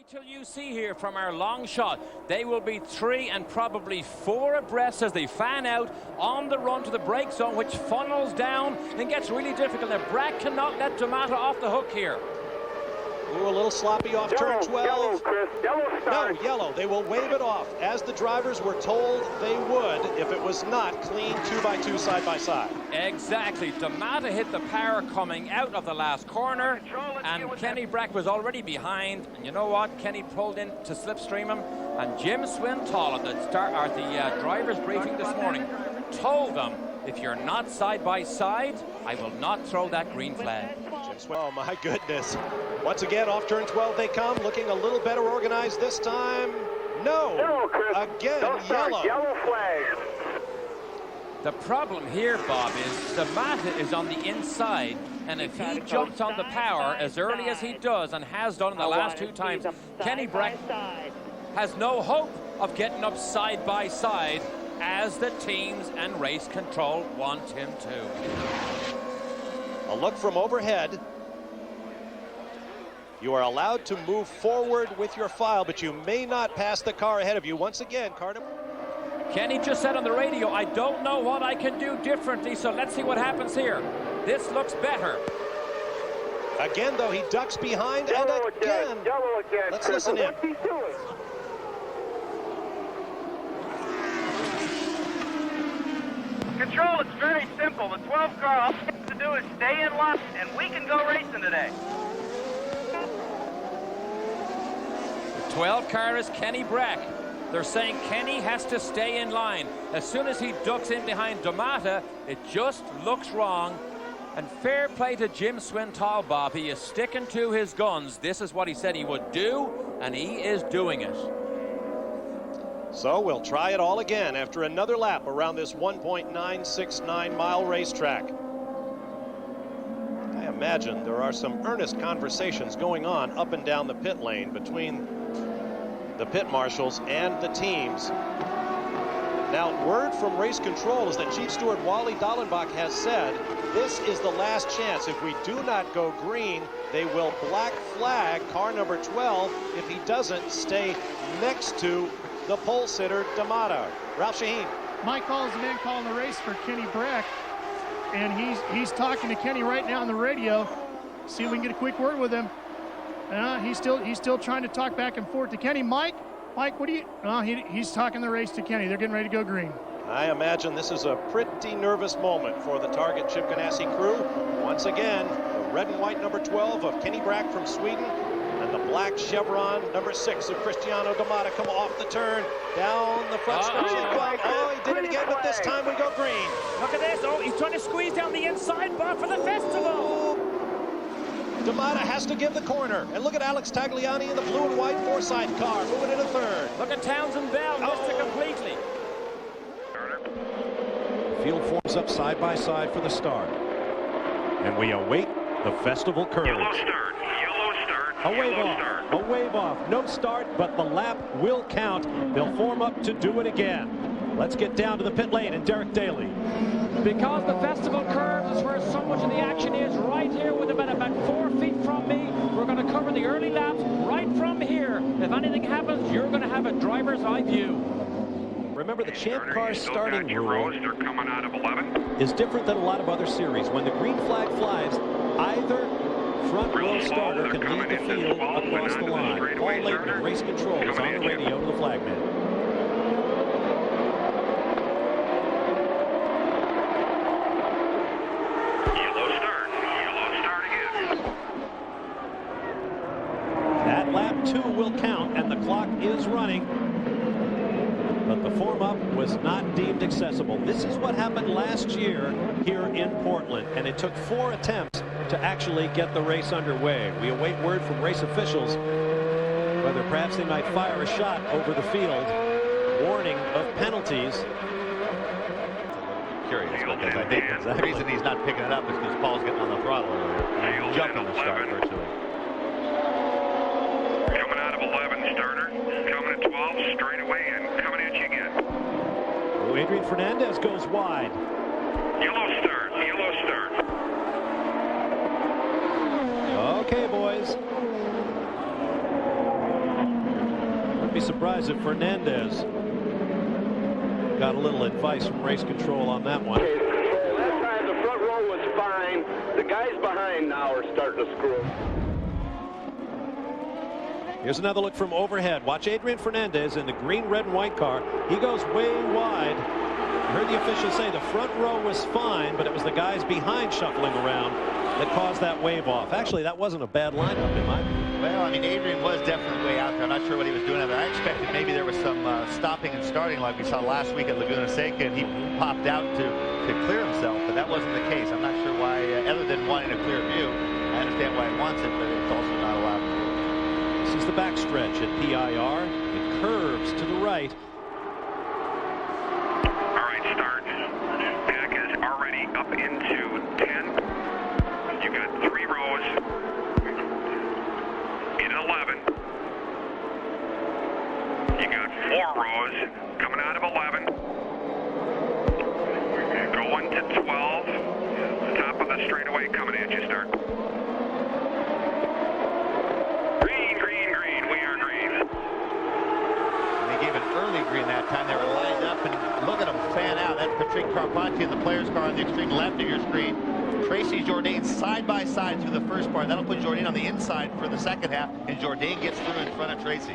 till you see here from our long shot. They will be 3 and probably 4 abreast as they fan out on the run to the brake zone, which funnels down and gets really difficult. Now, Brack cannot let D'Amato off the hook here. Ooh, a little sloppy off turn 12. Yellow, Chris. Yellow start. No, yellow. They will wave it off, as the drivers were told they would if it was not clean 2x2 side by side. Exactly. D'Amato hit the power coming out of the last corner, and Kenny Brack was already behind. And you know what? Kenny pulled in to slipstream him, and Jim Swinthal at the drivers' briefing this morning told them, if you're not side by side, I will not throw that green flag. Oh my goodness. Once again, off turn 12 they come, looking a little better organized this time. No, Chris. Again, Yellow flag. The problem here, Bob, is D'Amato is on the inside, and if he jumps on the power as early as he does and has done in the last 2 times, Kenny Brack has no hope of getting up side by side as the teams and race control want him to. A look from overhead. You are allowed to move forward with your file, but you may not pass the car ahead of you. Once again, Carter. Kenny just said on the radio, I don't know what I can do differently, so let's see what happens here. This looks better. Again, though, he ducks behind, and again. Yellow again. Let's listen in. What's he doing? Control, it's very simple. The 12 car, all you have to do is stay in line, and we can go racing today. The 12 car is Kenny Brack. They're saying Kenny has to stay in line. As soon as he ducks in behind D'Amato, it just looks wrong. And fair play to Jim Swinthal, Bob. He is sticking to his guns. This is what he said he would do, and he is doing it. So we'll try it all again after another lap around this 1.969 mile racetrack. I imagine there are some earnest conversations going on up and down the pit lane between the pit marshals and the teams. Now, word from race control is that Chief Steward Wally Dallenbach has said this is the last chance. If we do not go green, they will black flag car number 12 if he doesn't stay next to the pole sitter, D'Amato. Ralph Shaheen. Mike Hall is the man calling the race for Kenny Brack, and he's talking to Kenny right now on the radio. See if we can get a quick word with him. He's still trying to talk back and forth to Kenny. Mike, what do you? He's talking the race to Kenny. They're getting ready to go green. I imagine this is a pretty nervous moment for the Target Chip Ganassi crew. Once again, the red and white number 12 of Kenny Brack from Sweden, and the black chevron number 6 of Cristiano D'Amato come off the turn, down the front stretch. Oh, he did it again, but this time we go green. Look at this. Oh, he's trying to squeeze down the inside bar for the festival. D'Amato has to give the corner. And look at Alex Tagliani in the blue and white Forsythe car, moving into third. Look at Townsend Bell, missed it completely. Field forms up side by side for the start. And we await the festival curve. Yellow start. A wave off. A wave off. No start, but the lap will count. They'll form up to do it again. Let's get down to the pit lane and Derek Daly. Because the festival curve is where so much of the action is, right here with about 4 feet from me. We're going to cover the early laps right from here. If anything happens, you're going to have a driver's eye view. Remember, the Champ Car starting rule They're coming out of 11. is different than a lot of other series. When the green flag flies, either front row starter can lead the field across the line. Paul Layton of race control is on the radio to the flagman. Yellow start again. That lap 2 will count, and the clock is running. But the form-up was not deemed accessible. This is what happened last year here in Portland, and it took 4 attempts to actually get the race underway. We await word from race officials whether perhaps they might fire a shot over the field, warning of penalties. Curious, because I think the reason he's not picking it up is because Paul's getting on the throttle earlier. He's jumping the start virtually. Coming out of 11, starter. Coming at 12, straight away, and coming at you again. Oh, Adrian Fernandez goes wide. Yellow start. Okay, boys. be surprised if Fernandez got a little advice from race control on that one. That time the front row was fine. The guys behind now are starting to screw. Here's another look from overhead. Watch Adrian Fernandez in the green, red, and white car. He goes way wide. I heard the official say the front row was fine, but it was the guys behind shuffling around that caused that wave off. Actually, that wasn't a bad lineup in my view. Well, I mean, Adrian was definitely way out there. I'm not sure what he was doing out there. I expected maybe there was some stopping and starting like we saw last week at Laguna Seca, and he popped out to clear himself, but that wasn't the case. I'm not sure why, other than wanting a clear view. I understand why he wants it, but it's also not allowed. This is the backstretch at PIR. It curves to the right. All right, start. Pack is already up into 10. You got 3 rows in 11. You got 4 rows coming out of 11. Going to 12. Top of the straightaway coming at you, start. Green, green, green. We are green. They gave an early green that time. They were lined up, and look at them fan out. That's Patrick Carpentier in the player's car on the extreme left of your screen. Tracy Jourdain side by side through the first part. That'll put Jourdain on the inside for the second half, and Jourdain gets through in front of Tracy.